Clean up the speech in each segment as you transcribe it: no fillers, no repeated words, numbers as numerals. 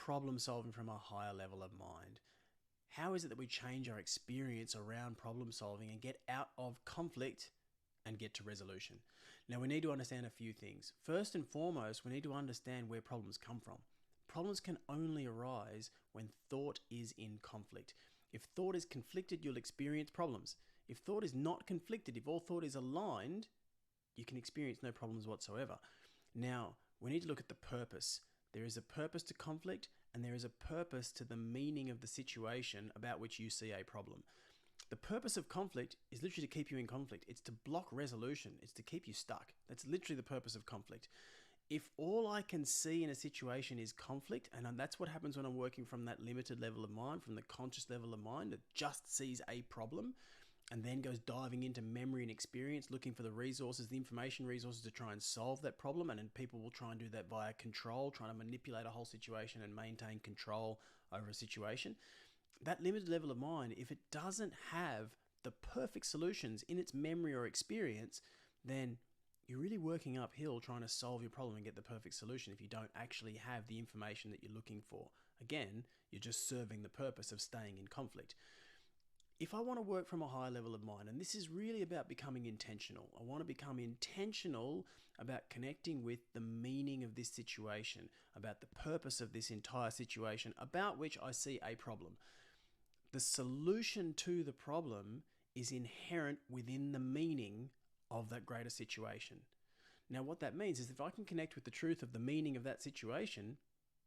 problem solving from a higher level of mind? How is it that we change our experience around problem solving and get out of conflict and get to resolution? Now, we need to understand a few things. First and foremost, we need to understand where problems come from. Problems can only arise when thought is in conflict. If thought is conflicted, you'll experience problems. If thought is not conflicted, if all thought is aligned, you can experience no problems whatsoever. Now, we need to look at the purpose. There is a purpose to conflict, and there is a purpose to the meaning of the situation about which you see a problem. The purpose of conflict is literally to keep you in conflict. It's to block resolution. It's to keep you stuck. That's literally the purpose of conflict. If all I can see in a situation is conflict, and that's what happens when I'm working from that limited level of mind, from the conscious level of mind that just sees a problem and then goes diving into memory and experience, looking for the resources, the information resources to try and solve that problem. And then people will try and do that via control, trying to manipulate a whole situation and maintain control over a situation. That limited level of mind, if it doesn't have the perfect solutions in its memory or experience, then you're really working uphill trying to solve your problem and get the perfect solution if you don't actually have the information that you're looking for. Again, you're just serving the purpose of staying in conflict. If I want to work from a higher level of mind, and this is really about becoming intentional, I want to become intentional about connecting with the meaning of this situation, about the purpose of this entire situation, about which I see a problem. The solution to the problem is inherent within the meaning of that greater situation. Now, what that means is if I can connect with the truth of the meaning of that situation,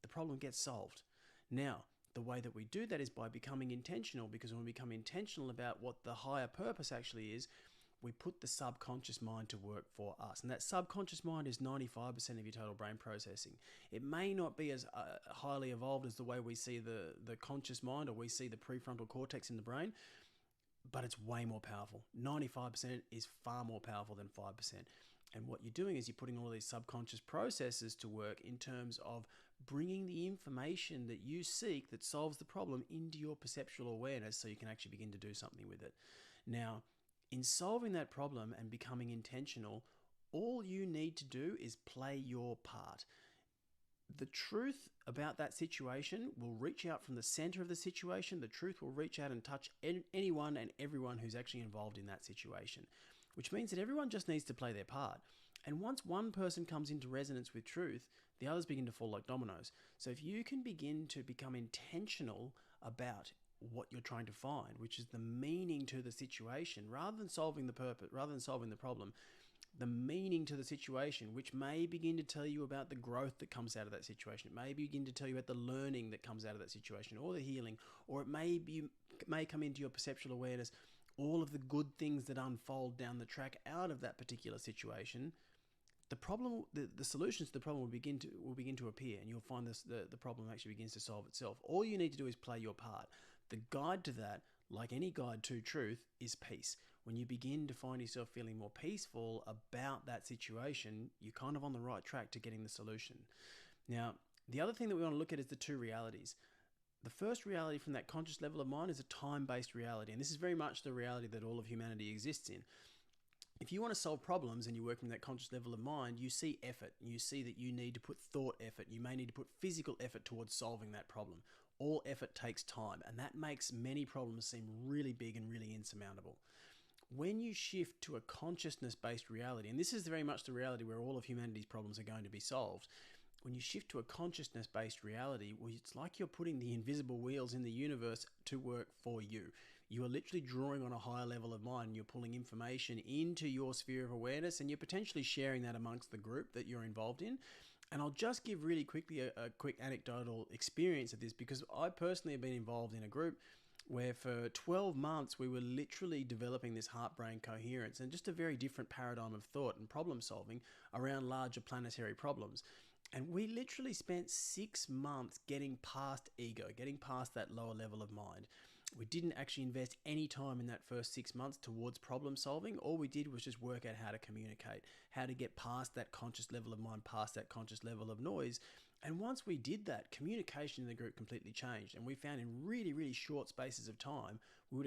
the problem gets solved. Now, the way that we do that is by becoming intentional, because when we become intentional about what the higher purpose actually is, we put the subconscious mind to work for us. And that subconscious mind is 95% of your total brain processing. It may not be as highly evolved as the way we see the conscious mind or we see the prefrontal cortex in the brain, but it's way more powerful. 95% is far more powerful than 5%. And what you're doing is you're putting all these subconscious processes to work in terms of bringing the information that you seek that solves the problem into your perceptual awareness so you can actually begin to do something with it. Now, in solving that problem and becoming intentional, all you need to do is play your part. The truth about that situation will reach out from the center of the situation. The truth will reach out and touch anyone and everyone who's actually involved in that situation, which means that everyone just needs to play their part. And once one person comes into resonance with truth, the others begin to fall like dominoes. So if you can begin to become intentional about what you're trying to find, which is the meaning to the situation, rather than solving the purpose, rather than solving the problem, the meaning to the situation, which may begin to tell you about the growth that comes out of that situation. It may begin to tell you about the learning that comes out of that situation, or the healing, or it may come into your perceptual awareness, all of the good things that unfold down the track out of that particular situation. The problem, the solutions to the problem will begin to appear, and you'll find the problem actually begins to solve itself. All you need to do is play your part. The guide to that, like any guide to truth, is peace. When you begin to find yourself feeling more peaceful about that situation, you're kind of on the right track to getting the solution. Now, the other thing that we want to look at is the two realities. The first reality from that conscious level of mind is a time-based reality, and this is very much the reality that all of humanity exists in. If you want to solve problems and you work from that conscious level of mind, you see effort. You see that you need to put thought effort. You may need to put physical effort towards solving that problem. All effort takes time, and that makes many problems seem really big and really insurmountable. When you shift to a consciousness-based reality, and this is very much the reality where all of humanity's problems are going to be solved, when you shift to a consciousness-based reality, well, it's like you're putting the invisible wheels in the universe to work for you. You are literally drawing on a higher level of mind, and you're pulling information into your sphere of awareness, and you're potentially sharing that amongst the group that you're involved in. And I'll just give really quickly a quick anecdotal experience of this, because I personally have been involved in a group where for 12 months we were literally developing this heart-brain coherence and just a very different paradigm of thought and problem solving around larger planetary problems. And we literally spent 6 months getting past ego, getting past that lower level of mind. We didn't actually invest any time in that first 6 months towards problem solving. All we did was just work out how to communicate, how to get past that conscious level of mind, past that conscious level of noise, And once we did that, communication in the group completely changed. And we found in really, really short spaces of time, we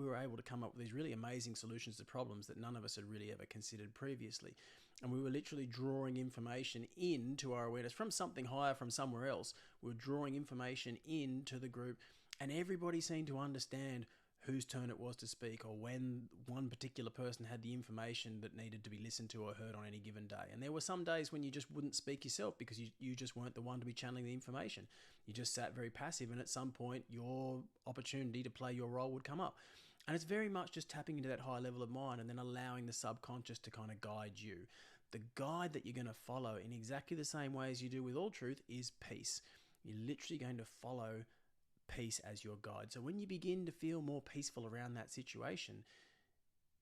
were able to come up with these really amazing solutions to problems that none of us had really ever considered previously. And we were literally drawing information into our awareness from something higher, from somewhere else. We were drawing information into the group, and everybody seemed to understand whose turn it was to speak, or when one particular person had the information that needed to be listened to or heard on any given day. And there were some days when you just wouldn't speak yourself because you just weren't the one to be channeling the information. You just sat very passive, and at some point your opportunity to play your role would come up. And it's very much just tapping into that high level of mind and then allowing the subconscious to kind of guide you. The guide that you're going to follow in exactly the same way as you do with all truth is peace. You're literally going to follow peace as your guide. So when you begin to feel more peaceful around that situation,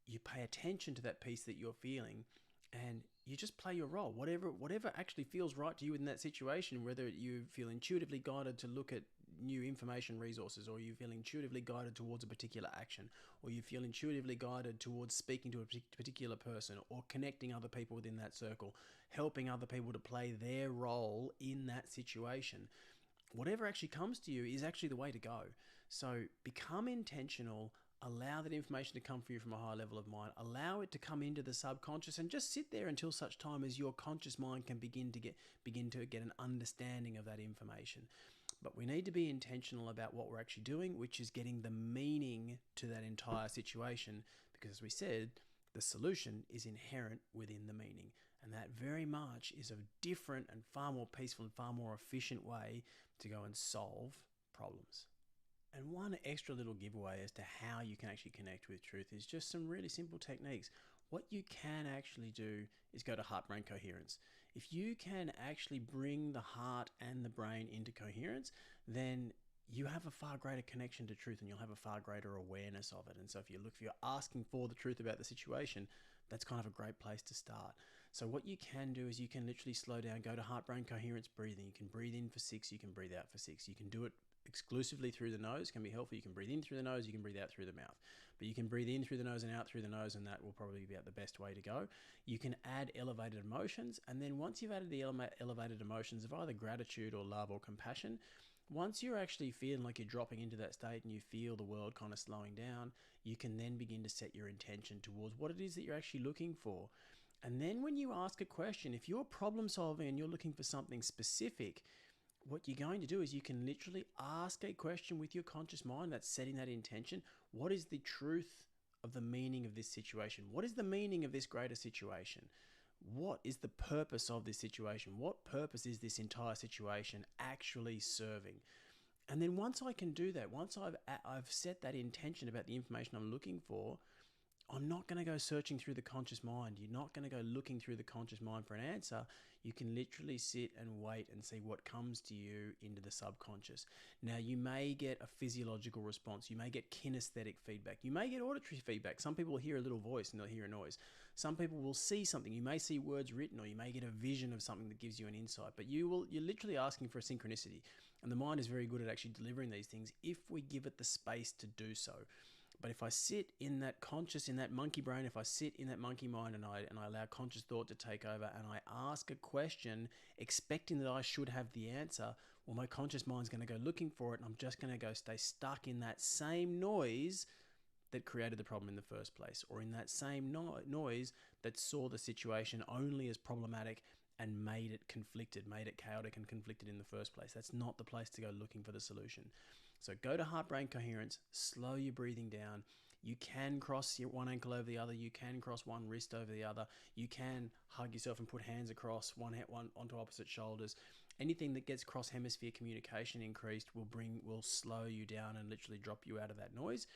you pay attention to that peace that you're feeling, and you just play your role. Whatever actually feels right to you in that situation, whether you feel intuitively guided to look at new information resources, or you feel intuitively guided towards a particular action, or you feel intuitively guided towards speaking to a particular person, or connecting other people within that circle, helping other people to play their role in that situation. Whatever actually comes to you is actually the way to go. So become intentional, allow that information to come for you from a high level of mind, allow it to come into the subconscious, and just sit there until such time as your conscious mind can begin to get an understanding of that information. But we need to be intentional about what we're actually doing, which is getting the meaning to that entire situation, because as we said, the solution is inherent within the meaning. And that very much is a different and far more peaceful and far more efficient way to go and solve problems. And one extra little giveaway as to how you can actually connect with truth is just some really simple techniques. What you can actually do is go to heart-brain coherence. If you can actually bring the heart and the brain into coherence, then you have a far greater connection to truth, and you'll have a far greater awareness of it. And so if you're asking for the truth about the situation, that's kind of a great place to start. So what you can do is you can literally slow down, go to heart-brain coherence breathing. You can breathe in for 6, you can breathe out for 6. You can do it exclusively through the nose, can be helpful. You can breathe in through the nose, you can breathe out through the mouth. But you can breathe in through the nose and out through the nose, and that will probably be about the best way to go. You can add elevated emotions, and then once you've added the elevated emotions of either gratitude or love or compassion, once you're actually feeling like you're dropping into that state and you feel the world kind of slowing down, you can then begin to set your intention towards what it is that you're actually looking for. And then when you ask a question, if you're problem solving and you're looking for something specific, what you're going to do is you can literally ask a question with your conscious mind that's setting that intention. What is the truth of the meaning of this situation? What is the meaning of this greater situation? What is the purpose of this situation? What purpose is this entire situation actually serving? And then once I can do that, once I've set that intention about the information I'm looking for, I'm not going to go searching through the conscious mind. You're not going to go looking through the conscious mind for an answer. You can literally sit and wait and see what comes to you into the subconscious. Now, you may get a physiological response. You may get kinesthetic feedback. You may get auditory feedback. Some people will hear a little voice and they'll hear a noise. Some people will see something. You may see words written, or you may get a vision of something that gives you an insight. But you're literally asking for a synchronicity. And the mind is very good at actually delivering these things if we give it the space to do so. But if I sit in that conscious, in that monkey brain, if I sit in that monkey mind and I allow conscious thought to take over, and I ask a question expecting that I should have the answer, well, my conscious mind's going to go looking for it, and I'm just going to go stay stuck in that same noise that created the problem in the first place, or in that same noise that saw the situation only as problematic and made it conflicted, made it chaotic and conflicted in the first place. That's not the place to go looking for the solution. So go to heart-brain coherence, slow your breathing down. You can cross your one ankle over the other. You can cross one wrist over the other. You can hug yourself and put hands across, one onto opposite shoulders. Anything that gets cross-hemisphere communication increased will slow you down and literally drop you out of that noise.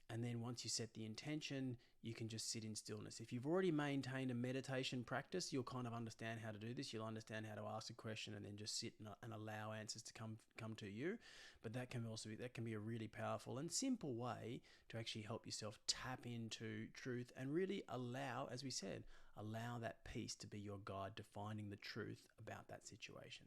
And then once you set the intention, you can just sit in stillness. If you've already maintained a meditation practice, you'll kind of understand how to do this. You'll understand how to ask a question and then just sit and allow answers to come to you. But that can be a really powerful and simple way to actually help yourself tap into truth and really allow, as we said, allow that peace to be your guide to finding the truth about that situation.